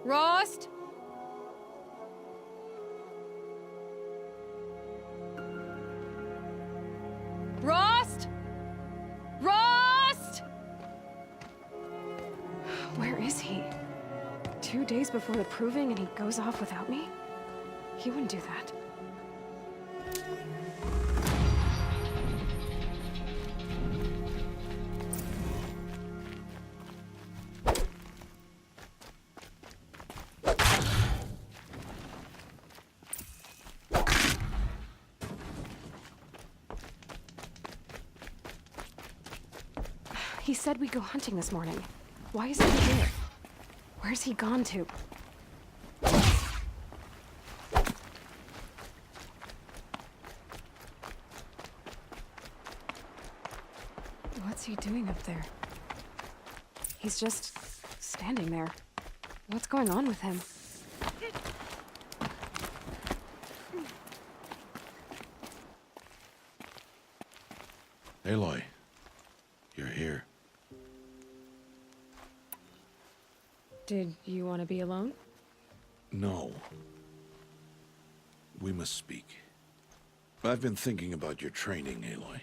Rost? Rost? Rost? Where is he? 2 days before the proving and he goes off without me? He wouldn't do that. He said we'd go hunting this morning. Why isn't he here? Where's he gone to? What's he doing up there? He's just standing there. What's going on with him? Aloy, you're here. Did you want to be alone? No. We must speak. I've been thinking about your training, Aloy.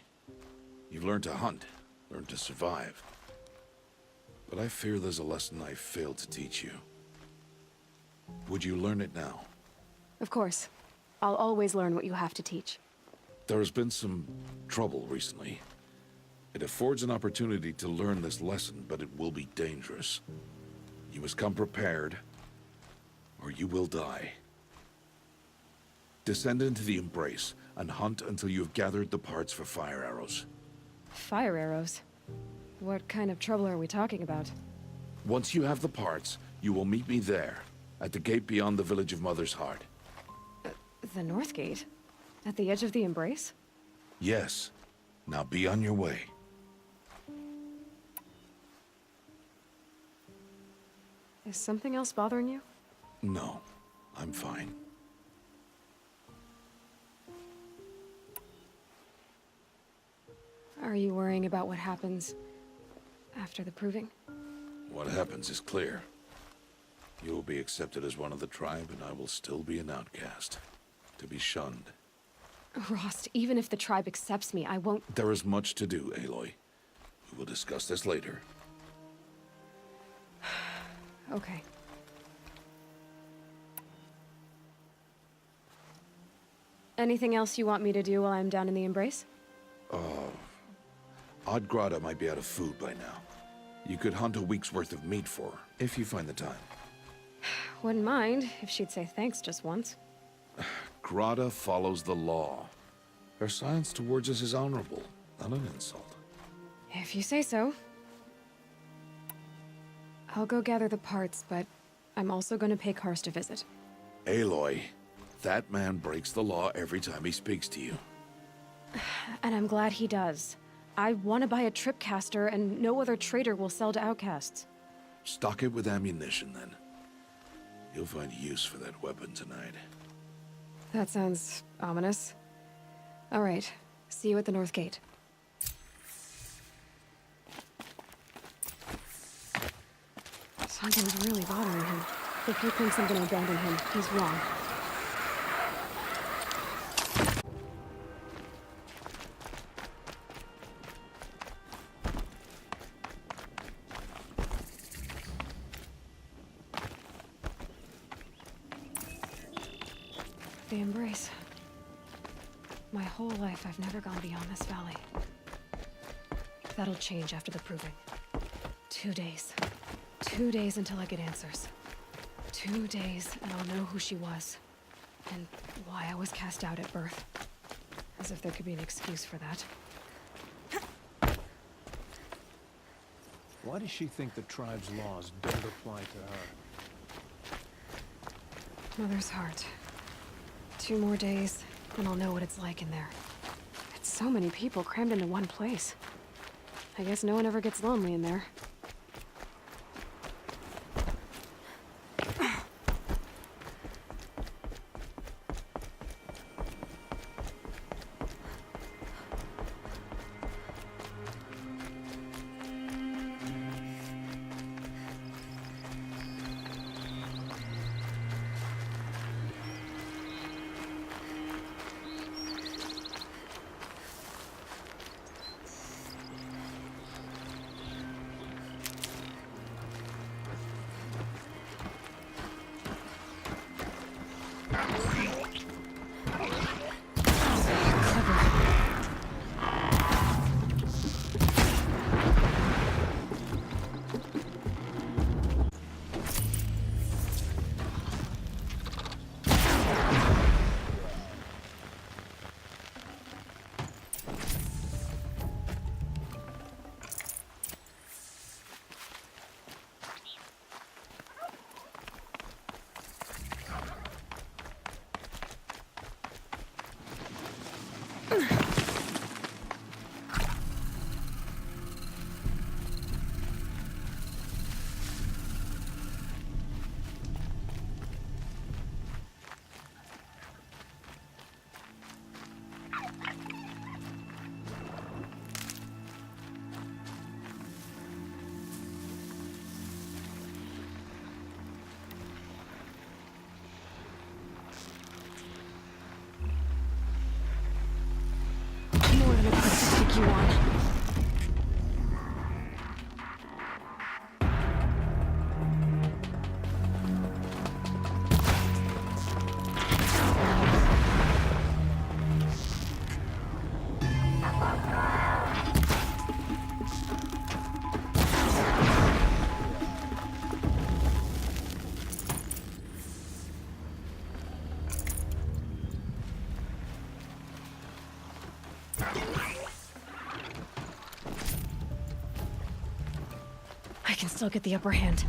You've learned to hunt, learned to survive. But I fear there's a lesson I failed to teach you. Would you learn it now? Of course. I'll always learn what you have to teach. There has been some trouble recently. It affords an opportunity to learn this lesson, but it will be dangerous. You must come prepared, or you will die. Descend into the Embrace, and hunt until you have gathered the parts for fire arrows. Fire arrows? What kind of trouble are we talking about? Once you have the parts, you will meet me there, at the gate beyond the village of Mother's Heart. The North Gate? At the edge of the Embrace? Yes. Now be on your way. Is something else bothering you? No, I'm fine. Are you worrying about what happens after the proving? What happens is clear. You will be accepted as one of the tribe, and I will still be an outcast. To be shunned. Rost, even if the tribe accepts me, I won't— There is much to do, Aloy. We will discuss this later. Okay. Anything else you want me to do while I'm down in the Embrace? Odgrada might be out of food by now. You could hunt a week's worth of meat for her, if you find the time. Wouldn't mind if she'd say thanks just once. Grada follows the law. Her silence towards us is honorable, not an insult. If you say so. I'll go gather the parts, but I'm also gonna pay Karst a visit. Aloy, that man breaks the law every time he speaks to you. And I'm glad he does. I want to buy a tripcaster, and no other trader will sell to outcasts. Stock it with ammunition, then. You'll find use for that weapon tonight. That sounds ominous. All right, see you at the North Gate. Something's really bothering him. If he thinks I'm gonna abandon him, he's wrong. The Embrace. My whole life, I've never gone beyond this valley. That'll change after the proving. 2 days. 2 days until I get answers. 2 days, and I'll know who she was. And why I was cast out at birth. As if there could be an excuse for that. Why does she think the tribe's laws don't apply to her? Mother's Heart. 2 more days, and I'll know what it's like in there. It's so many people crammed into one place. I guess no one ever gets lonely in there. More than a quick to take you on. I can still get the upper hand.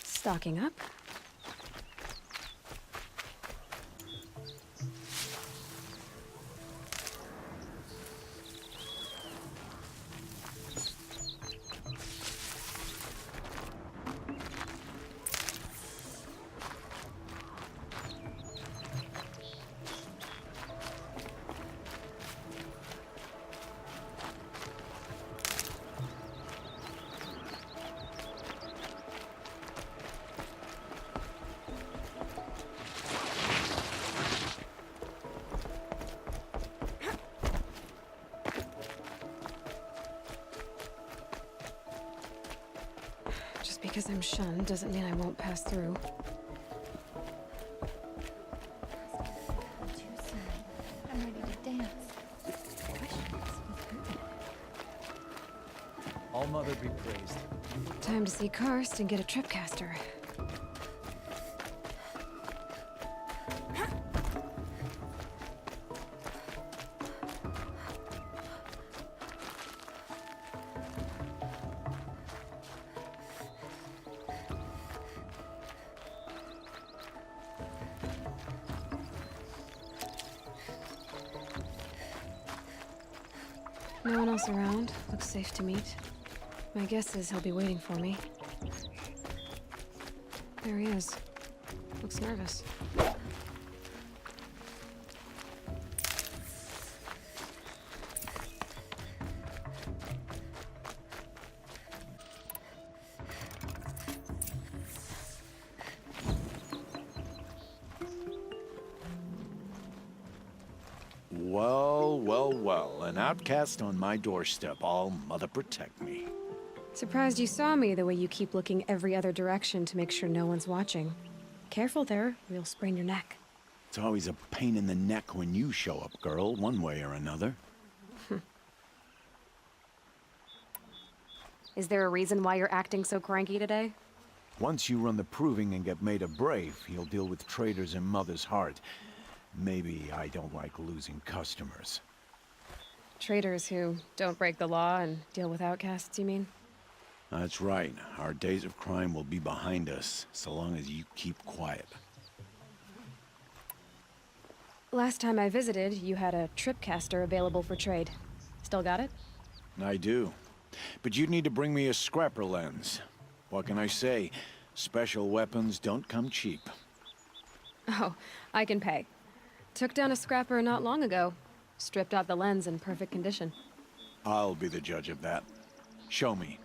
Stocking up. Just because I'm shunned doesn't mean I won't pass through. Too soon. I'm ready to dance. All Mother be praised. Time to see Karst and get a tripcaster. No one else around. Looks safe to meet. My guess is he'll be waiting for me. There he is. Looks nervous. Well, well, well. An outcast on my doorstep. All Mother protect me. Surprised you saw me the way you keep looking every other direction to make sure no one's watching. Careful there, or you'll sprain your neck. It's always a pain in the neck when you show up, girl, one way or another. Is there a reason why you're acting so cranky today? Once you run the proving and get made a brave, you'll deal with traitors in Mother's Heart. Maybe I don't like losing customers. Traitors who don't break the law and deal with outcasts, you mean? That's right. Our days of crime will be behind us, so long as you keep quiet. Last time I visited, you had a tripcaster available for trade. Still got it? I do. But you'd need to bring me a scrapper lens. What can I say? Special weapons don't come cheap. Oh, I can pay. Took down a scrapper not long ago. Stripped out the lens in perfect condition. I'll be the judge of that. Show me.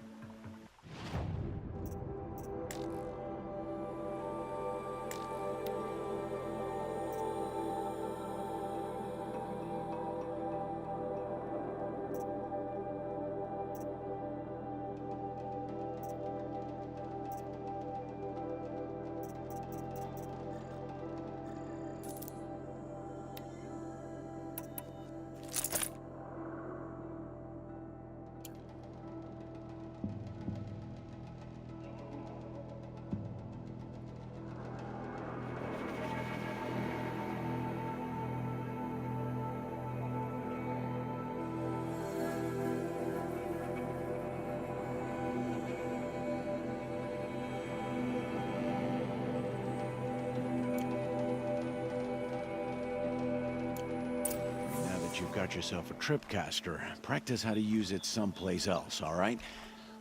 You've got yourself a tripcaster. Practice how to use it someplace else, all right?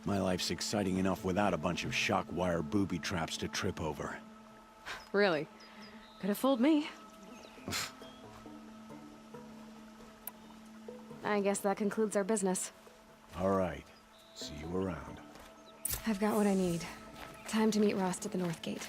My life's exciting enough without a bunch of shock wire booby traps to trip over. Really? Could have fooled me. I guess that concludes our business. All right. See you around. I've got what I need. Time to meet Rost at the North Gate.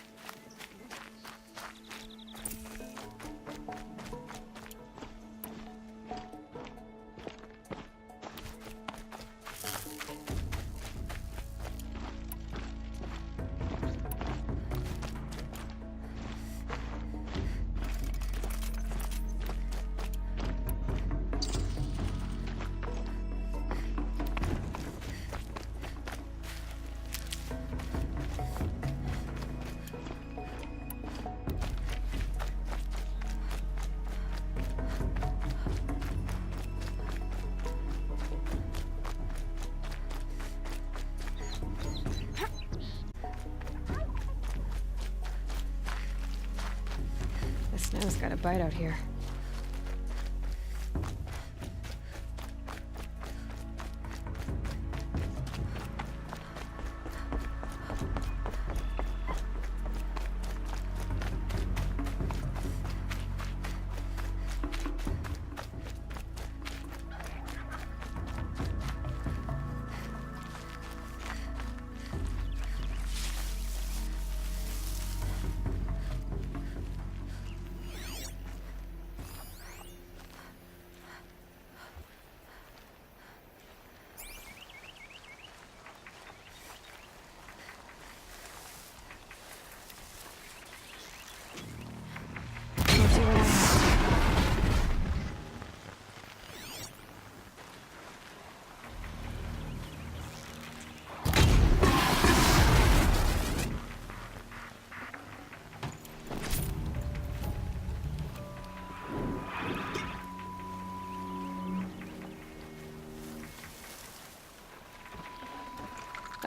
The snow's got a bite out here. Let's see what I have.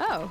Oh.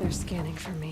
They're scanning for me.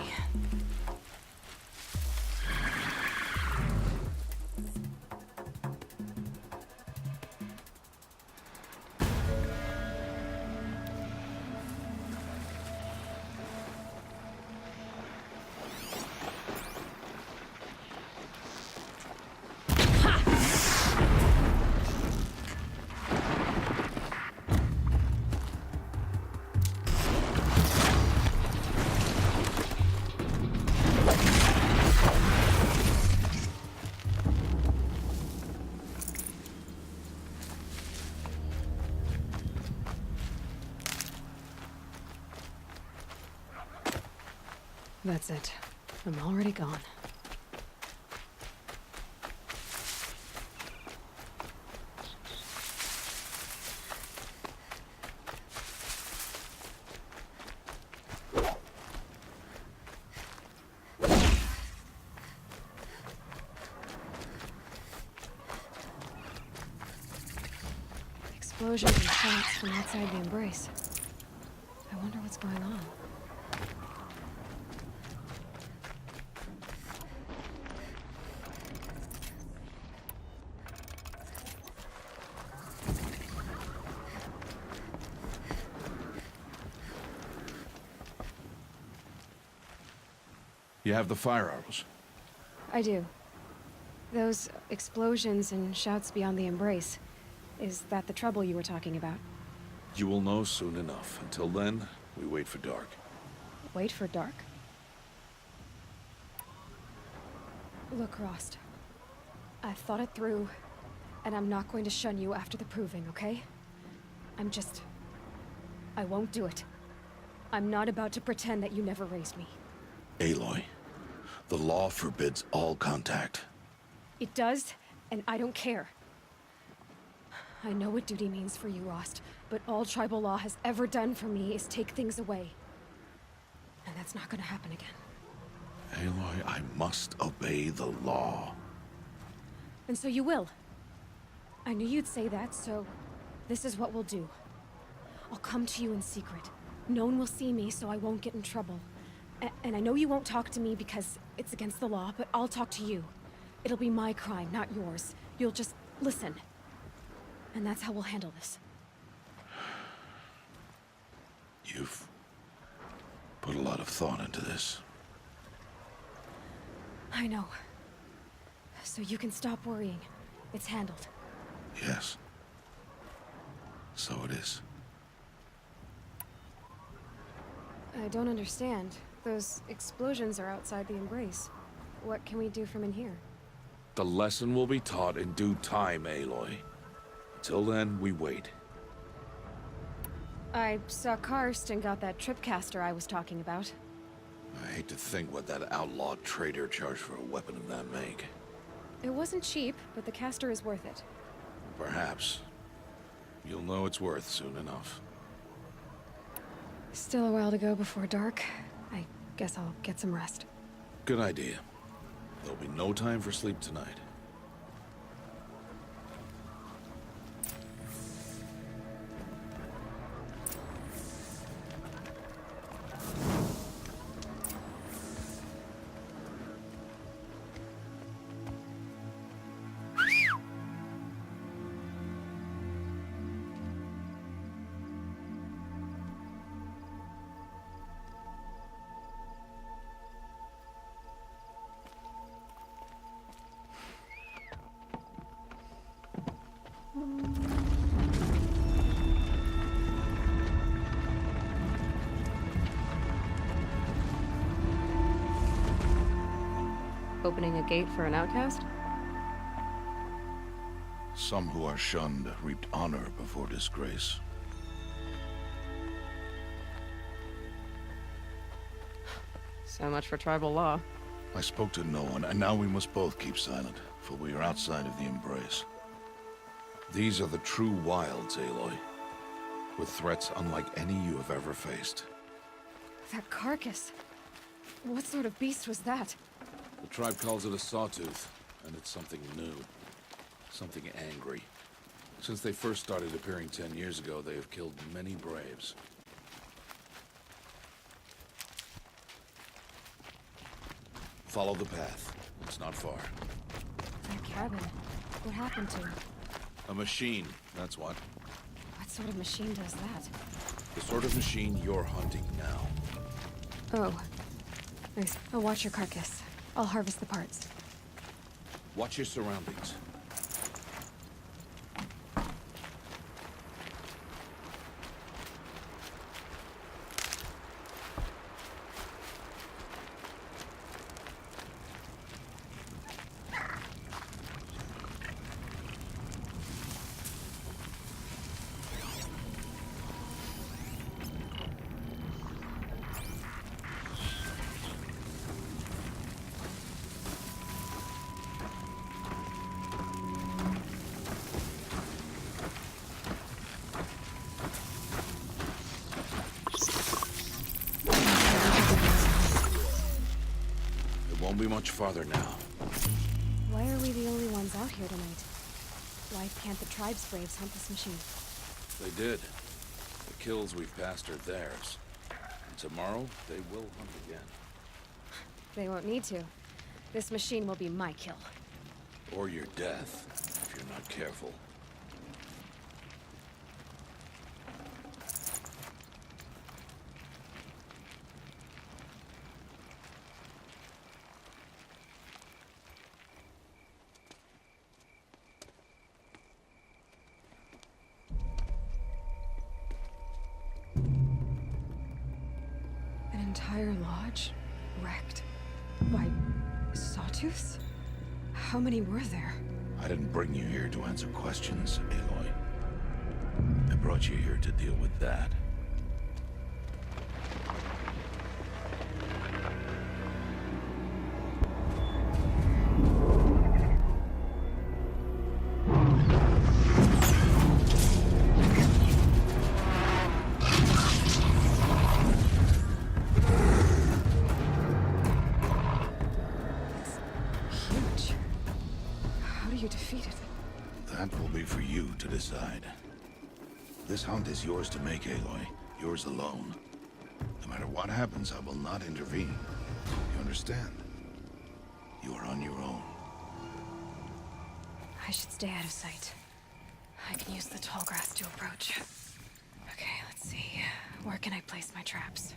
That's it. I'm already gone. Explosions and shots from outside the Embrace. I wonder what's going on. You have the fire arrows. I do. Those explosions and shouts beyond the Embrace. Is that the trouble you were talking about? You will know soon enough. Until then, we wait for dark. Wait for dark? Look, Rost. I've thought it through, and I'm not going to shun you after the proving, okay? I won't do it. I'm not about to pretend that you never raised me. Aloy, the law forbids all contact. It does, and I don't care. I know what duty means for you, Rost, but all tribal law has ever done for me is take things away. And that's not gonna happen again. Aloy, I must obey the law. And so you will. I knew you'd say that, so this is what we'll do. I'll come to you in secret. No one will see me, so I won't get in trouble. And I know you won't talk to me because it's against the law, but I'll talk to you. It'll be my crime, not yours. You'll just listen. And that's how we'll handle this. You've put a lot of thought into this. I know. So you can stop worrying. It's handled. Yes. So it is. I don't understand. Those explosions are outside the Embrace. What can we do from in here? The lesson will be taught in due time, Aloy. Till then, we wait. I saw Karst and got that tripcaster I was talking about. I hate to think what that outlaw trader charged for a weapon of that make. It wasn't cheap, but the caster is worth it. Perhaps. You'll know it's worth soon enough. Still a while to go before dark. I guess I'll get some rest. Good idea. There'll be no time for sleep tonight. Opening a gate for an outcast? Some who are shunned reaped honor before disgrace. So much for tribal law. I spoke to no one, and now we must both keep silent, for we are outside of the Embrace. These are the true wilds, Aloy, with threats unlike any you have ever faced. That carcass. What sort of beast was that? The tribe calls it a sawtooth, and it's something new. Something angry. Since they first started appearing 10 years ago, they have killed many braves. Follow the path. It's not far. That cabin. What happened to it? A machine, that's what. What sort of machine does that? The sort of machine you're hunting now. Oh. Thanks. I'll watch your carcass. I'll harvest the parts. Watch your surroundings. Won't be much farther now. Why are we the only ones out here tonight? Why can't the tribe's braves hunt this machine? They did. The kills we've passed are theirs. And tomorrow, they will hunt again. They won't need to. This machine will be my kill. Or your death, if you're not careful. An entire lodge? Wrecked? By sawtooths? How many were there? I didn't bring you here to answer questions, Aloy. I brought you here to deal with that. Huge. How do you defeat it? That will be for you to decide. This hunt is yours to make, Aloy. Yours alone. No matter what happens, I will not intervene. You understand? You are on your own. I should stay out of sight. I can use the tall grass to approach. Okay, let's see. Where can I place my traps?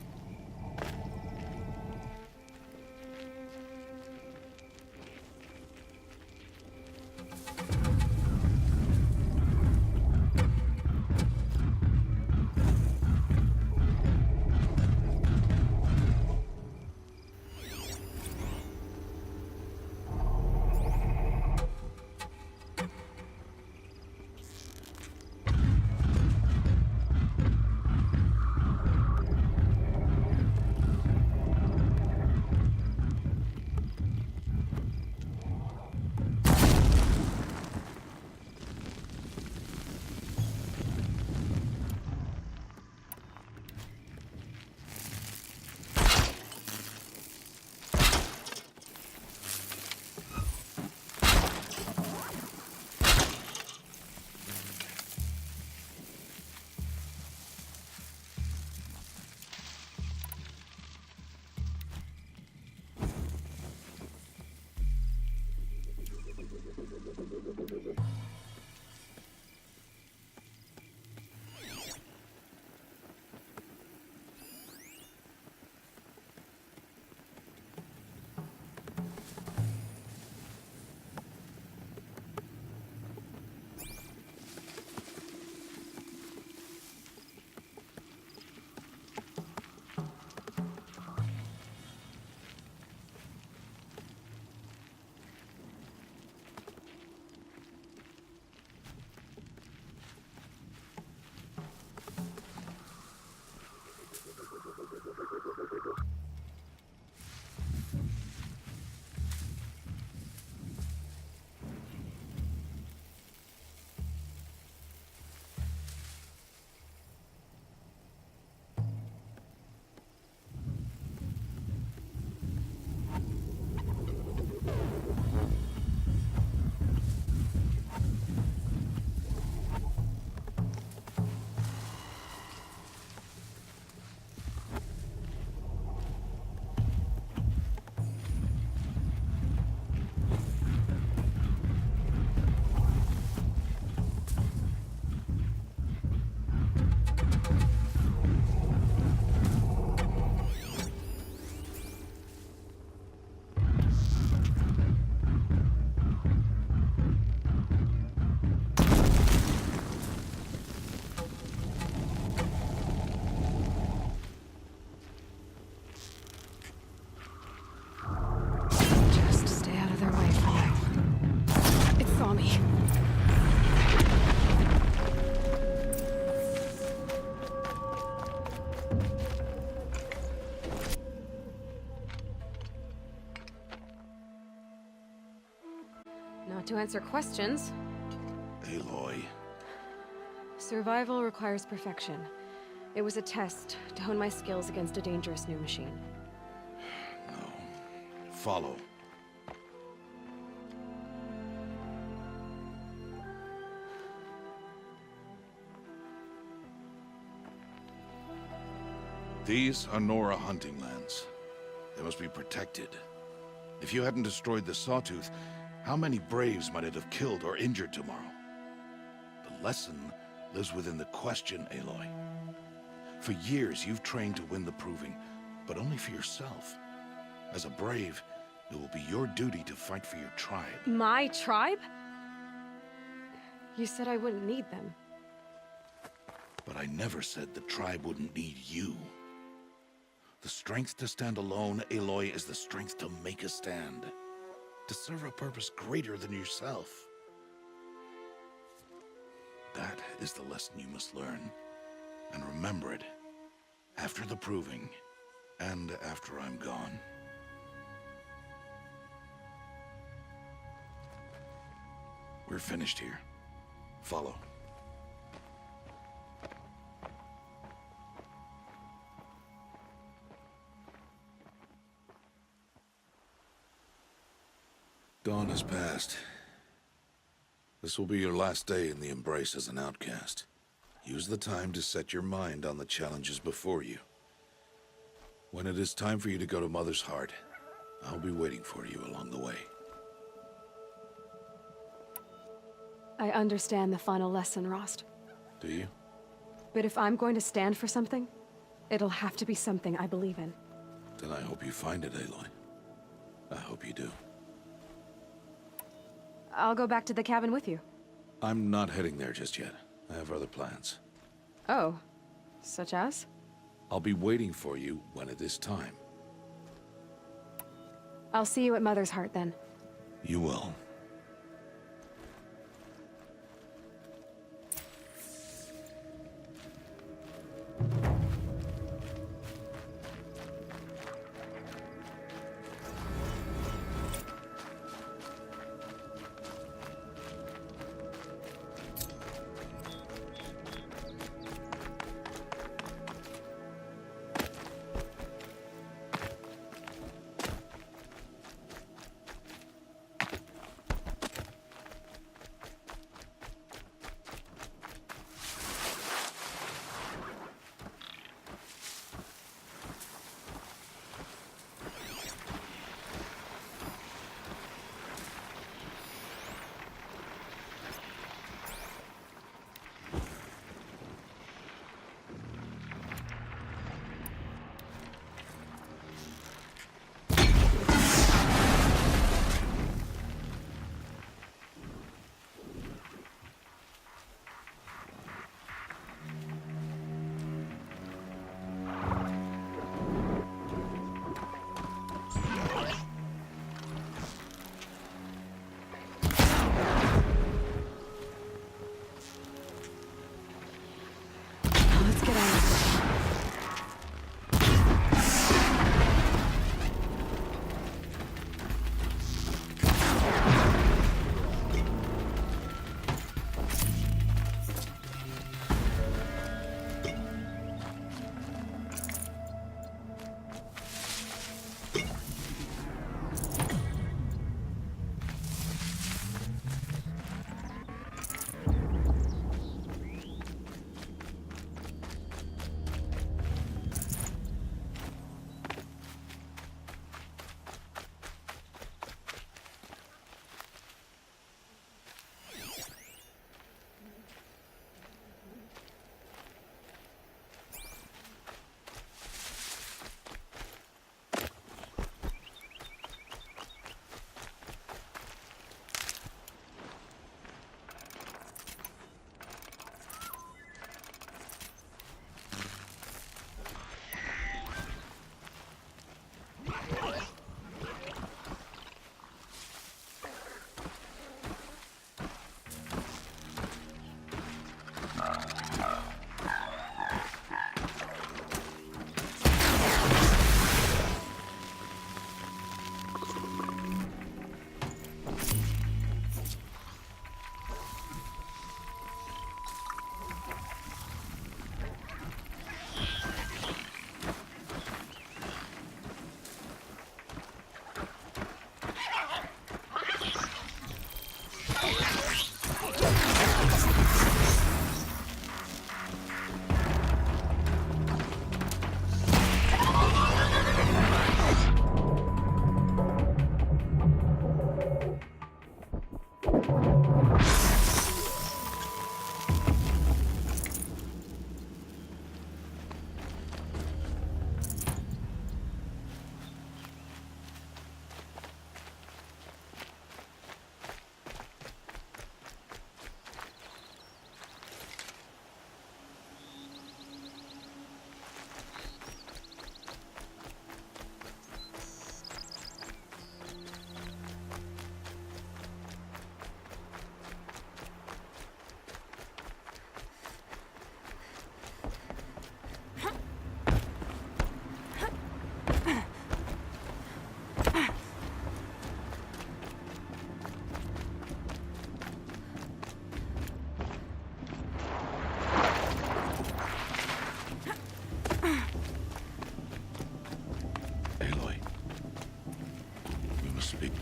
Not to answer questions. Aloy. Survival requires perfection. It was a test to hone my skills against a dangerous new machine. No. Follow. These are Nora hunting lands. They must be protected. If you hadn't destroyed the Sawtooth, how many Braves might it have killed or injured tomorrow? The lesson lives within the question, Aloy. For years, you've trained to win the Proving, but only for yourself. As a Brave, it will be your duty to fight for your tribe. My tribe? You said I wouldn't need them. But I never said the tribe wouldn't need you. The strength to stand alone, Aloy, is the strength to make a stand. To serve a purpose greater than yourself. That is the lesson you must learn. And remember it. After the Proving. And after I'm gone. We're finished here. Follow. Dawn has passed. This will be your last day in the Embrace as an outcast. Use the time to set your mind on the challenges before you. When it is time for you to go to Mother's Heart, I'll be waiting for you along the way. I understand the final lesson, Rost. Do you? But if I'm going to stand for something, it'll have to be something I believe in. Then I hope you find it, Aloy. I hope you do. I'll go back to the cabin with you. I'm not heading there just yet. I have other plans. Oh. Such as? I'll be waiting for you when it is time. I'll see you at Mother's Heart then. You will.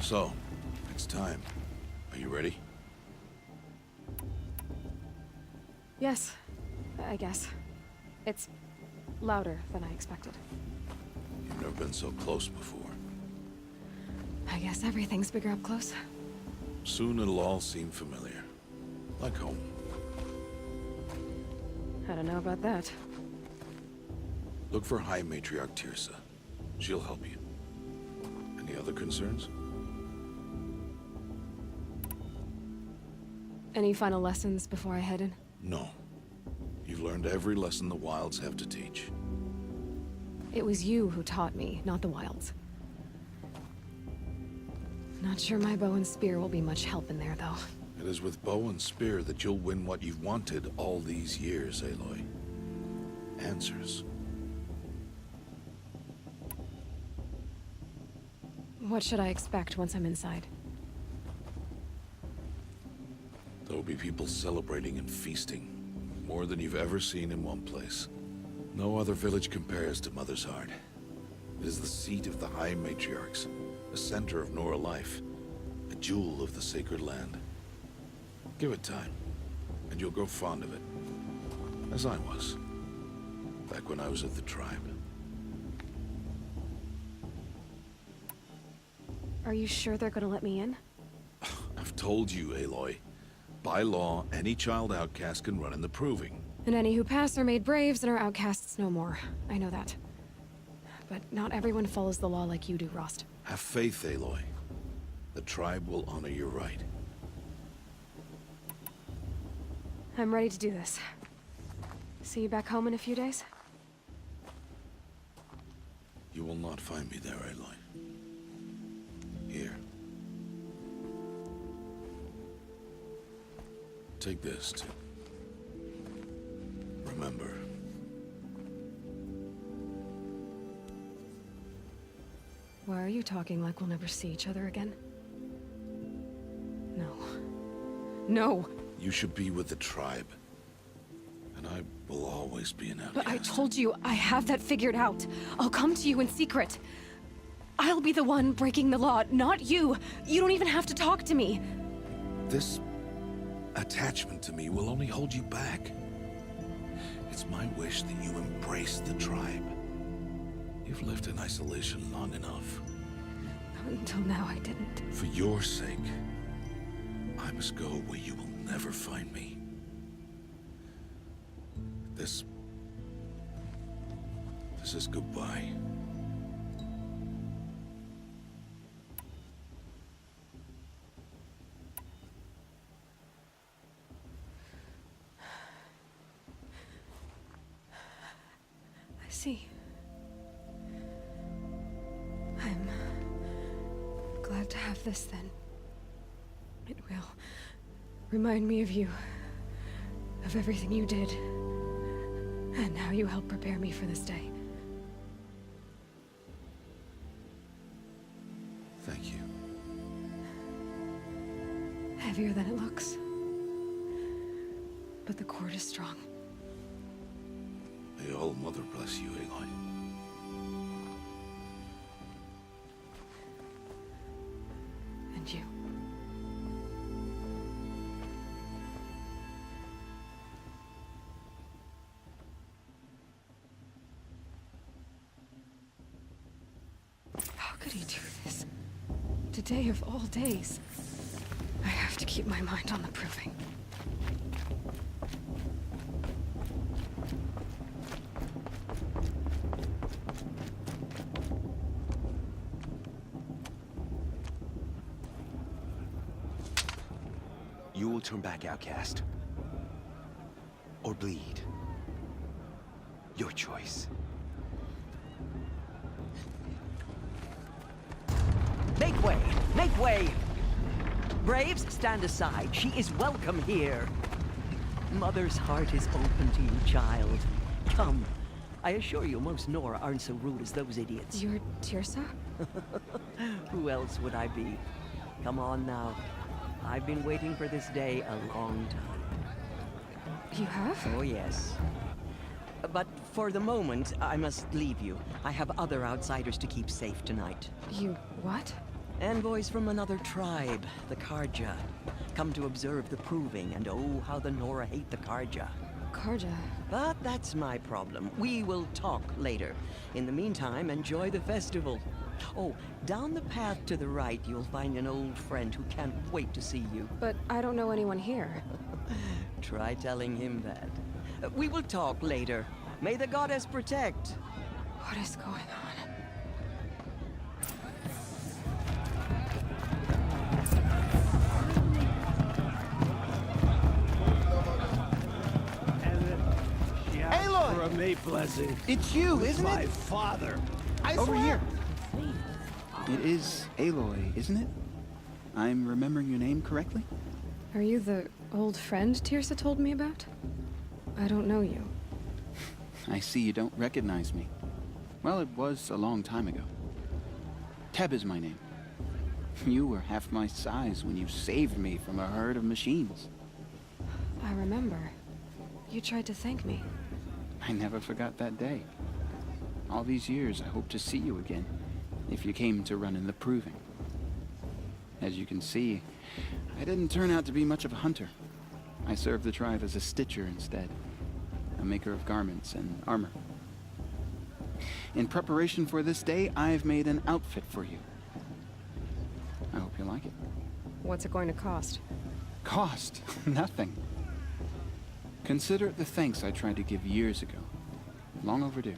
So, it's time. Are you ready? Yes, I guess. It's louder than I expected. You've never been so close before. I guess everything's bigger up close. Soon it'll all seem familiar. Like home. I don't know about that. Look for High Matriarch Tirsa. She'll help you. Any other concerns? Any final lessons before I head in? No. You've learned every lesson the Wilds have to teach. It was you who taught me, not the Wilds. Not sure my bow and spear will be much help in there, though. It is with bow and spear that you'll win what you've wanted all these years, Aloy. Answers. What should I expect once I'm inside? There will be people celebrating and feasting. More than you've ever seen in one place. No other village compares to Mother's Heart. It is the seat of the High Matriarchs, the center of Nora life, a jewel of the sacred land. Give it time, and you'll grow fond of it. As I was, back when I was at the tribe. Are you sure they're gonna let me in? I've told you, Aloy. By law, any child outcast can run in the Proving. And any who pass are made braves and are outcasts no more. I know that. But not everyone follows the law like you do, Rost. Have faith, Aloy. The tribe will honor your right. I'm ready to do this. See you back home in a few days? You will not find me there, Aloy. Here. Take this, too. Remember. Why are you talking like we'll never see each other again? No. No! You should be with the tribe. And I will always be an outcast. But I told you, I have that figured out. I'll come to you in secret. I'll be the one breaking the law, not you. You don't even have to talk to me. This attachment to me will only hold you back. It's my wish that you embrace the tribe. You've lived in isolation long enough. Until now, I didn't. For your sake, I must go where you will never find me. This is goodbye. I see. I'm glad to have this then. It will remind me of you, of everything you did, and how you helped prepare me for this day. Thank you. Heavier than it looks. But the cord is strong. May All Mother bless you, Aloy. And you. How could he do this? Today of all days. I have to keep my mind on the Proving. You will turn back, outcast. Or bleed. Your choice. Make way! Make way! Braves, stand aside. She is welcome here. Mother's heart is open to you, child. Come. I assure you, most Nora aren't so rude as those idiots. You're Tirsa? Who else would I be? Come on now. I've been waiting for this day a long time. You have? Oh, yes. But for the moment, I must leave you. I have other outsiders to keep safe tonight. You what? Envoys from another tribe, the Karja. Come to observe the proving, and oh, how the Nora hate the Karja. Karja. But that's my problem. We will talk later. In the meantime, enjoy the festival. Oh, down the path to the right, you'll find an old friend who can't wait to see you. But I don't know anyone here. Try telling him that. We will talk later. May the goddess protect. What is going on? Aloy! For a mate blessing. It's you, With isn't my it? father. I Over swear. here. It is Aloy, isn't it? I'm remembering your name correctly? Are you the old friend Tirsa told me about? I don't know you. I see you don't recognize me. Well, it was a long time ago. Teb is my name. You were half my size when you saved me from a herd of machines. I remember. You tried to thank me. I never forgot that day. All these years, I hope to see you again, if you came to run in the proving. As you can see, I didn't turn out to be much of a hunter. I served the tribe as a stitcher instead, a maker of garments and armor. In preparation for this day, I've made an outfit for you. I hope you like it. What's it going to cost? Cost? Nothing. Consider it the thanks I tried to give years ago. Long overdue.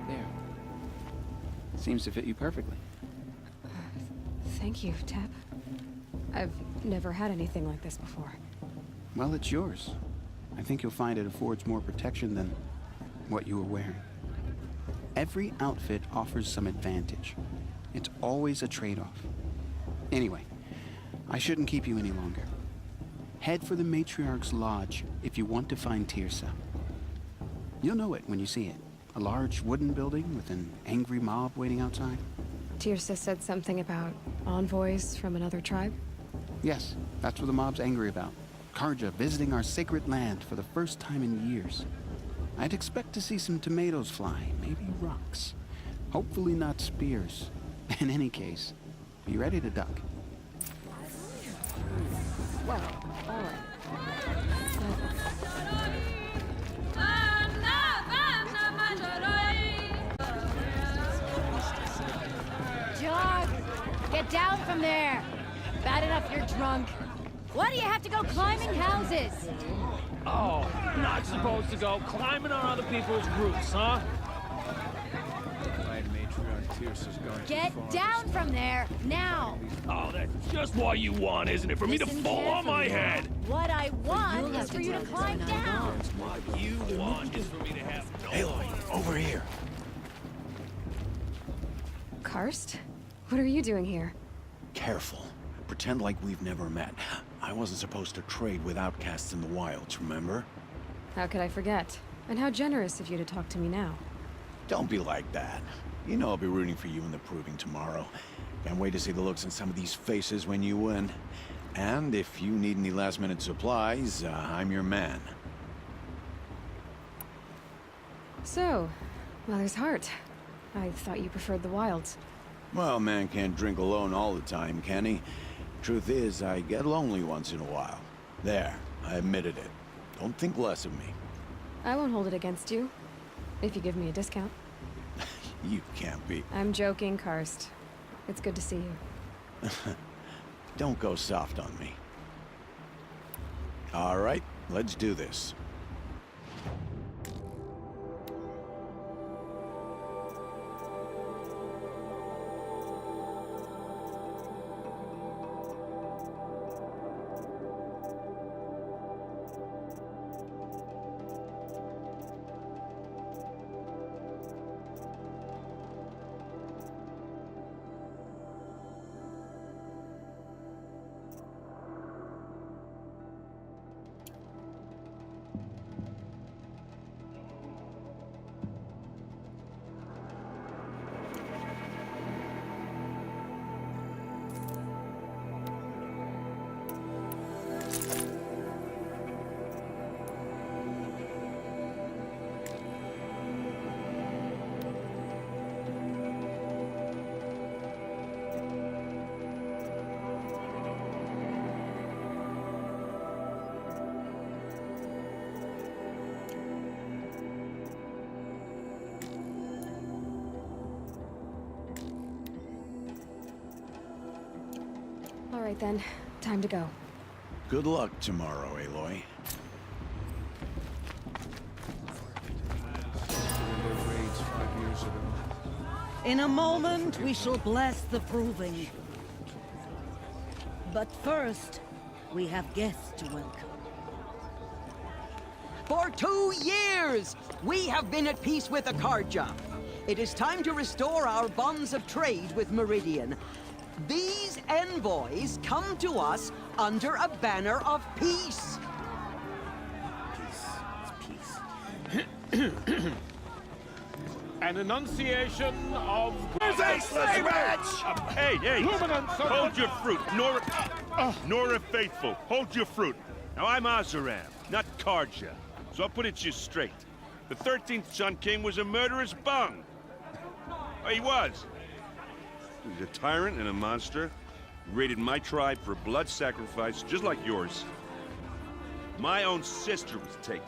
There. Seems to fit you perfectly. Thank you, Teb. I've never had anything like this before. Well, it's yours. I think you'll find it affords more protection than what you were wearing. Every outfit offers some advantage. It's always a trade-off. Anyway, I shouldn't keep you any longer. Head for the Matriarch's Lodge if you want to find Tirsa. You'll know it when you see it. A large wooden building with an angry mob waiting outside. Tirsa said something about envoys from another tribe? Yes, that's what the mob's angry about. Karja visiting our sacred land for the first time in years. I'd expect to see some tomatoes fly, maybe rocks. Hopefully not spears. In any case, be ready to duck. Well, alright. Jog! Get down from there! Bad enough you're drunk. Why do you have to go climbing houses? Oh, not supposed to go climbing on other people's roofs, huh? My matriarch Tirsa's gone too Get far. down from there, now! Oh, that's just what you want, isn't it? For me to Listen fall on my carefully now. head. What I want You'll is have for to you to tell this climb when I'm down. What you want is for me to have no Aloy, over here. Karst? What are you doing here? Careful. Pretend like we've never met. I wasn't supposed to trade with outcasts in the wilds, remember? How could I forget? And how generous of you to talk to me now. Don't be like that. You know I'll be rooting for you in the proving tomorrow. Can't wait to see the looks on some of these faces when you win. And if you need any last-minute supplies, I'm your man. So, Mother's Heart. I thought you preferred the wilds. Well, man can't drink alone all the time, can he? Truth is, I get lonely once in a while. There, I admitted it. Don't think less of me. I won't hold it against you. If you give me a discount. You can't be. I'm joking, Karst. It's good to see you. Don't go soft on me. All right, let's do this. All right then, time to go. Good luck tomorrow, Aloy. Doing their raids 5 years ago. In a moment, we shall bless the proving. But first, we have guests to welcome. For 2 years, we have been at peace with Akarja. It is time to restore our bonds of trade with Meridian. These envoys come to us under a banner of peace. An enunciation of... Hey, hold your fruit. Nora Faithful, hold your fruit. Now, I'm Azaram, not Karja, so I'll put it to you straight. The 13th Sun King was a murderous bung. Oh, he was. He was a tyrant and a monster. He raided my tribe for blood sacrifice, just like yours. My own sister was taken.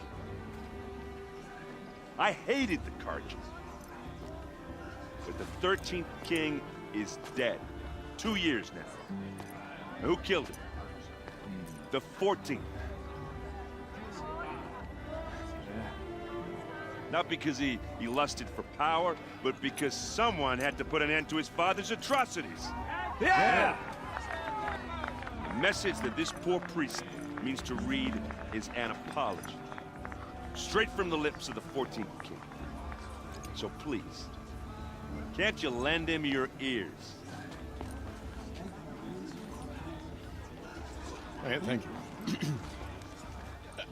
I hated the Karjas. But the 13th King is dead. 2 years now. Now, who killed him? The 14th. Not because he lusted for power, but because someone had to put an end to his father's atrocities. Yeah! The message that this poor priest means to read is an apology. Straight from the lips of the 14th King. So please, can't you lend him your ears? Thank you.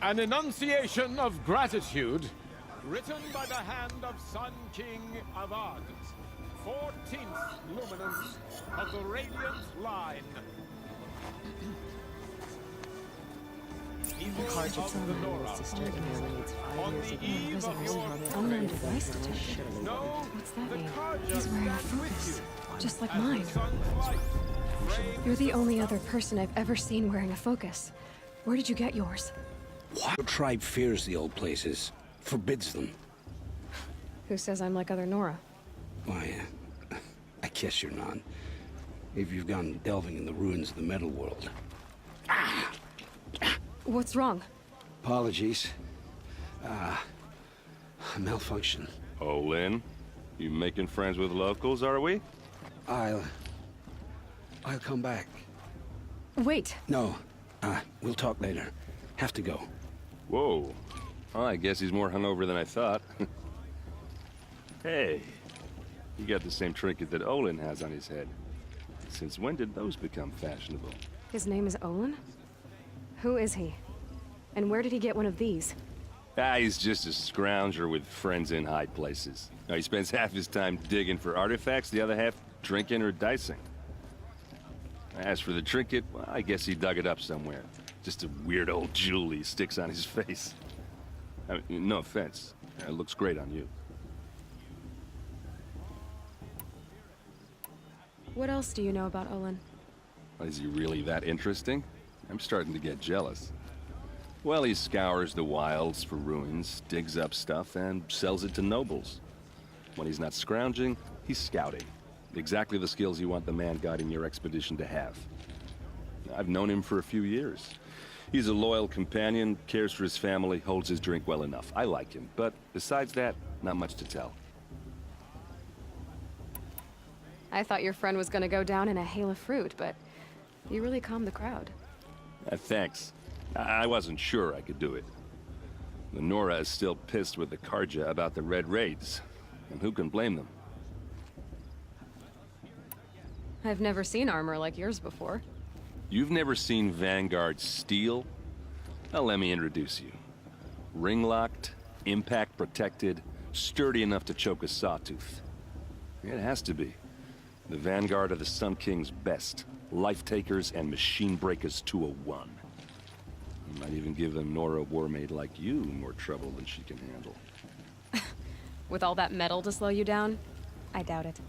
An enunciation of gratitude written by the hand of Sun King Avad, 14th luminance of the Radiant Line. Karja's son was disturbed in their raids 5 years ago. Prisoners, unknown device detected. What's that mean? He's wearing a focus, just like mine. You're the only other person I've ever seen wearing a focus. Where did you get yours? What? Your tribe fears the old places, forbids them. Who says I'm like other Nora? Why, I guess you're not. If you've gone delving in the ruins of the metal world. What's wrong? Apologies. Malfunction. Oh, Lynn, you making friends with locals, are we? I'll come back. Wait. No, we'll talk later. Have to go. Whoa. Well, I guess he's more hungover than I thought. Hey, you got the same trinket that Olin has on his head. Since when did those become fashionable? His name is Olin? Who is he? And where did he get one of these? He's just a scrounger with friends in high places. Now, he spends half his time digging for artifacts, the other half drinking or dicing. As for the trinket, well, I guess he dug it up somewhere. Just a weird old jewel he sticks on his face. I mean, no offense. It looks great on you. What else do you know about Olin? Is he really that interesting? I'm starting to get jealous. Well, he scours the wilds for ruins, digs up stuff, and sells it to nobles. When he's not scrounging, he's scouting. Exactly the skills you want the man guiding your expedition to have. I've known him for a few years. He's a loyal companion, cares for his family, holds his drink well enough. I like him, but besides that, not much to tell. I thought your friend was gonna go down in a hail of fruit, but you really calmed the crowd. Thanks. I wasn't sure I could do it. The Nora is still pissed with the Karja about the Red Raids, and who can blame them? I've never seen armor like yours before. You've never seen Vanguard steel? Well, let me introduce you. Ring-locked, impact-protected, sturdy enough to choke a sawtooth. It has to be. The Vanguard of the Sun King's best. Life-takers and machine-breakers to a one. You might even give a Nora warmaid like you more trouble than she can handle. With all that metal to slow you down? I doubt it.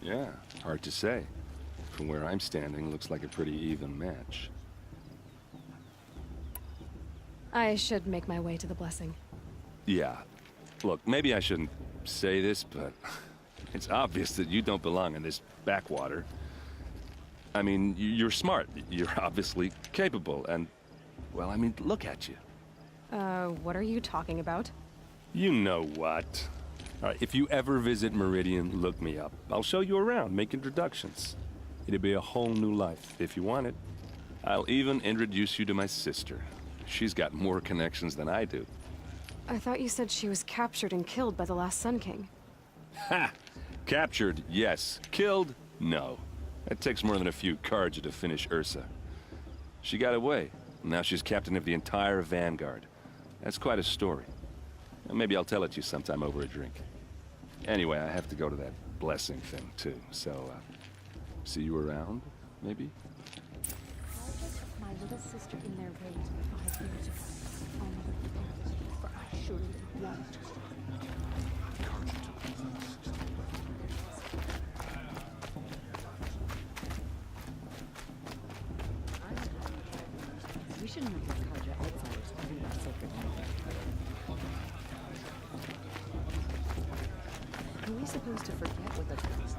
Yeah, hard to say. From where I'm standing, looks like a pretty even match. I should make my way to the blessing. Yeah. Look, maybe I shouldn't say this, but it's obvious that you don't belong in this backwater. I mean, you're smart. You're obviously capable, and... Well, I mean, look at you. What are you talking about? You know what. All right, if you ever visit Meridian, look me up. I'll show you around, make introductions. It'll be a whole new life, if you want it. I'll even introduce you to my sister. She's got more connections than I do. I thought you said she was captured and killed by the last Sun King. Ha! Captured, yes. Killed, no. It takes more than a few Carja to finish Ursa. She got away. Now she's captain of the entire Vanguard. That's quite a story. Maybe I'll tell it to you sometime over a drink. Anyway, I have to go to that blessing thing, too. So, see you around, maybe? My little sister in their rage 5 years ago. For I surely won't. We shouldn't have let Carja outsiders leave our sacred land. Are we supposed to forget what the past?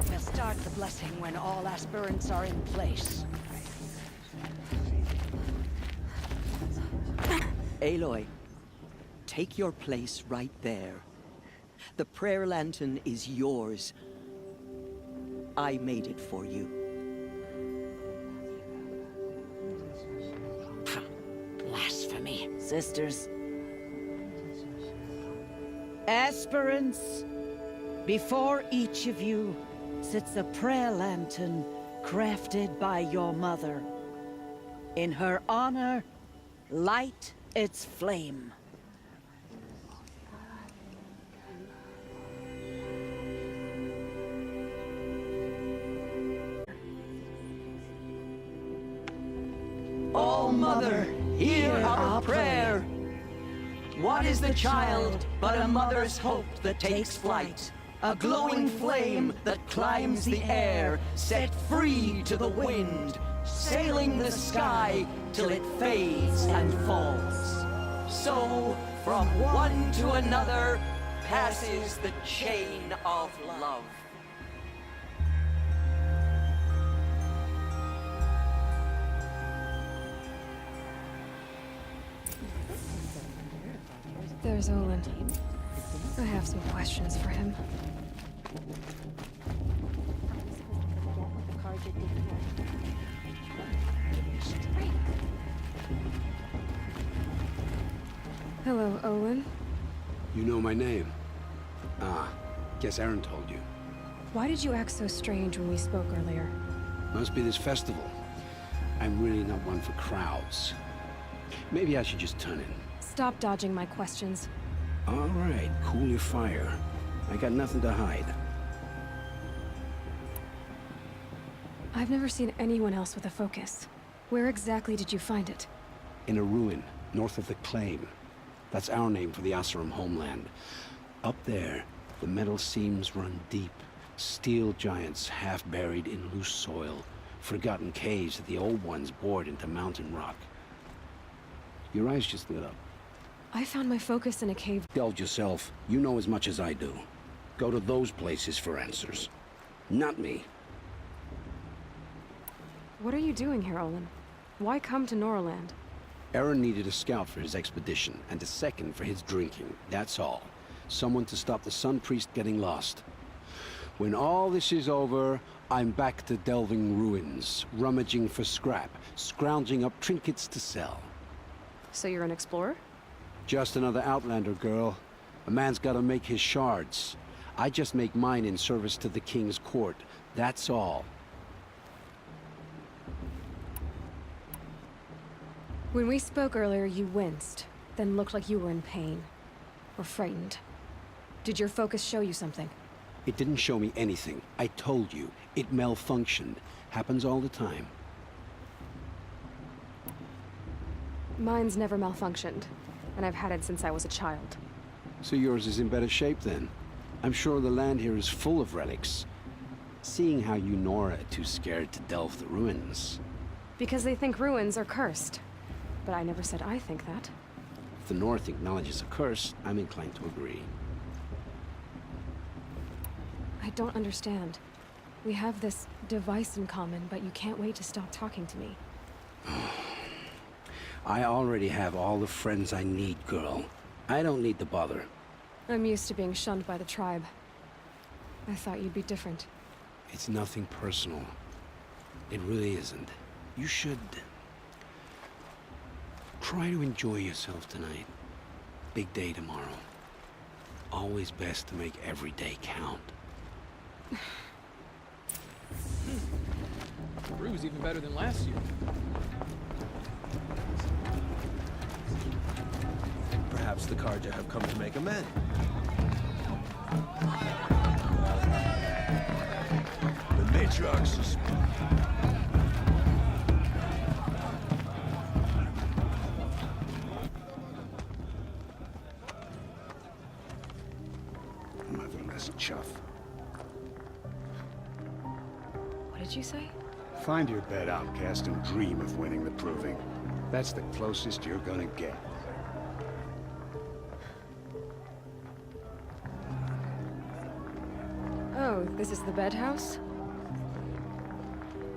We'll start the blessing when all aspirants are in place. Aloy, take your place right there. The prayer lantern is yours. I made it for you. Blasphemy, sisters. Aspirants, before each of you sits a prayer lantern crafted by your mother. In her honor, light its flame. All Mother, hear our prayer. What is the child but a mother's hope that takes flight? A glowing flame that climbs the air, set free to the wind, sailing the sky till it fades and falls. So, from one to another, passes the chain of love. There's Olin. I have some questions for him. Hello, Olin. You know my name? Ah, guess Aaron told you. Why did you act so strange when we spoke earlier? Must be this festival. I'm really not one for crowds. Maybe I should just turn in. Stop dodging my questions. All right, cool your fire. I got nothing to hide. I've never seen anyone else with a focus. Where exactly did you find it? In a ruin, north of the Claim. That's our name for the Oseram homeland. Up there, the metal seams run deep. Steel giants half buried in loose soil. Forgotten caves that the old ones bored into mountain rock. Your eyes just lit up. I found my focus in a cave. Delve yourself. You know as much as I do. Go to those places for answers. Not me. What are you doing here, Olin? Why come to Norland? Aaron needed a scout for his expedition, and a second for his drinking. That's all. Someone to stop the Sun Priest getting lost. When all this is over, I'm back to delving ruins, rummaging for scrap, scrounging up trinkets to sell. So you're an explorer? Just another Outlander, girl. A man's gotta make his shards. I just make mine in service to the King's court. That's all. When we spoke earlier, you winced, then looked like you were in pain. Or frightened. Did your focus show you something? It didn't show me anything. I told you. It malfunctioned. Happens all the time. Mine's never malfunctioned, and I've had it since I was a child. So yours is in better shape then. I'm sure the land here is full of relics. Seeing how you Nora are too scared to delve the ruins. Because they think ruins are cursed. But I never said I think that. If the North acknowledges a curse, I'm inclined to agree. I don't understand. We have this device in common, but you can't wait to stop talking to me. I already have all the friends I need, girl. I don't need the bother. I'm used to being shunned by the tribe. I thought you'd be different. It's nothing personal. It really isn't. You should... try to enjoy yourself tonight. Big day tomorrow. Always best to make every day count. Brew's even better than last year. Perhaps the Carja have come to make amends. The matriarchs is... Motherless chuff. What did you say? Find your bed, outcast, and dream of winning the proving. That's the closest you're gonna get. Oh, this is the bed house?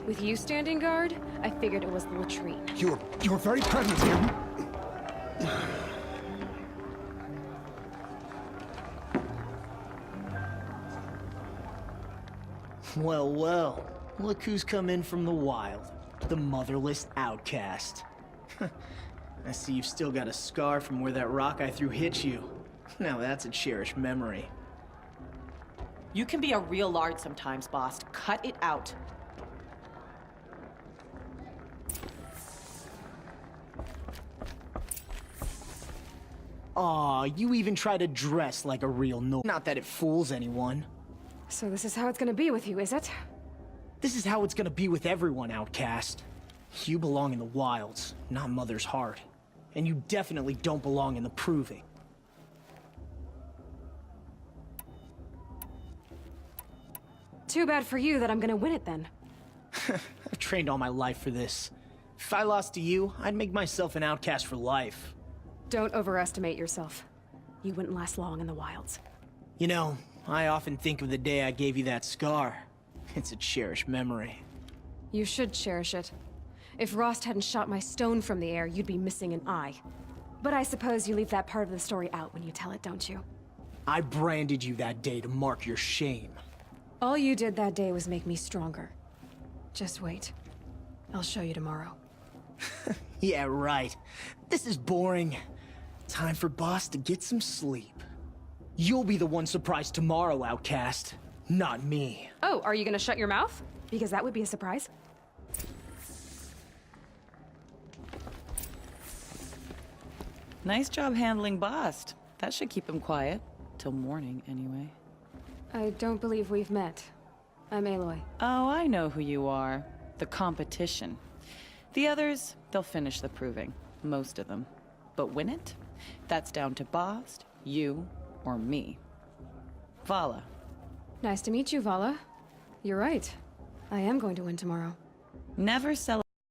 With you standing guard, I figured it was the latrine. Your very presence here. Well, well. Look who's come in from the wild. The motherless outcast. I see you've still got a scar from where that rock I threw hit you. Now that's a cherished memory. You can be a real lard sometimes, boss. Cut it out. Aw, you even try to dress like a real no. Not that it fools anyone. So this is how it's gonna be with you, is it? This is how it's gonna be with everyone, outcast. You belong in the wilds, not Mother's heart. And you definitely don't belong in the proving. Too bad for you that I'm gonna win it then. I've trained all my life for this. If I lost to you, I'd make myself an outcast for life. Don't overestimate yourself. You wouldn't last long in the wilds. You know, I often think of the day I gave you that scar. It's a cherished memory. You should cherish it. If Rost hadn't shot my stone from the air, you'd be missing an eye. But I suppose you leave that part of the story out when you tell it, don't you? I branded you that day to mark your shame. All you did that day was make me stronger. Just wait. I'll show you tomorrow. Yeah, right. This is boring. Time for Boss to get some sleep. You'll be the one surprised tomorrow, outcast. Not me. Oh, are you gonna shut your mouth? Because that would be a surprise. Nice job handling Bast. That should keep him quiet. Till morning, anyway. I don't believe we've met. I'm Aloy. Oh, I know who you are. The competition. The others, they'll finish the proving. Most of them. But win it? That's down to Bast, you, or me. Vala. Nice to meet you, Vala. You're right. I am going to win tomorrow. Never sell